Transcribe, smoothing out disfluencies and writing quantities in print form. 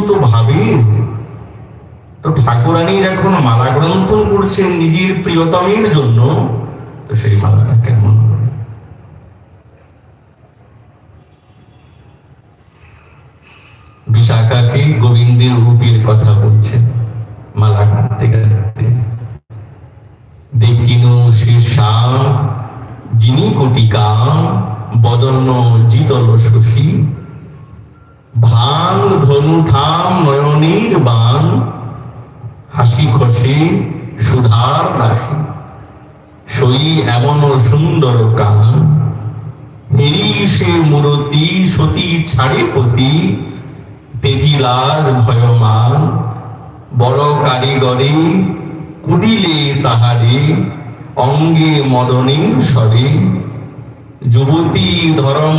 তো ভাবে। তো ঠাকুরানীর এখন মালা গ্রন্থন করছেন নিজের প্রিয়তমের জন্য, তো সেই মালাটা কেমন হবে? বিশাখাকে গোবিন্দের রূপের কথা বলছেন মালা গাঁথতে গাঁথতে। দেখিন সে শ্যাম যিনি কোটিকা বদন জিতল শশী, ভাঙ ধনু ঠাম নয়নের বাণ, হাসি খসে সুধার রাশি, সই এমন সুন্দর কান, হেরি সে মূরতি সতী ছাড়ে পতি, তেজিলার ভয়মান, বড় কারিগরে কুটিলে তাহারে, অঙ্গে মদনের স্বরে, যুবতী ধরম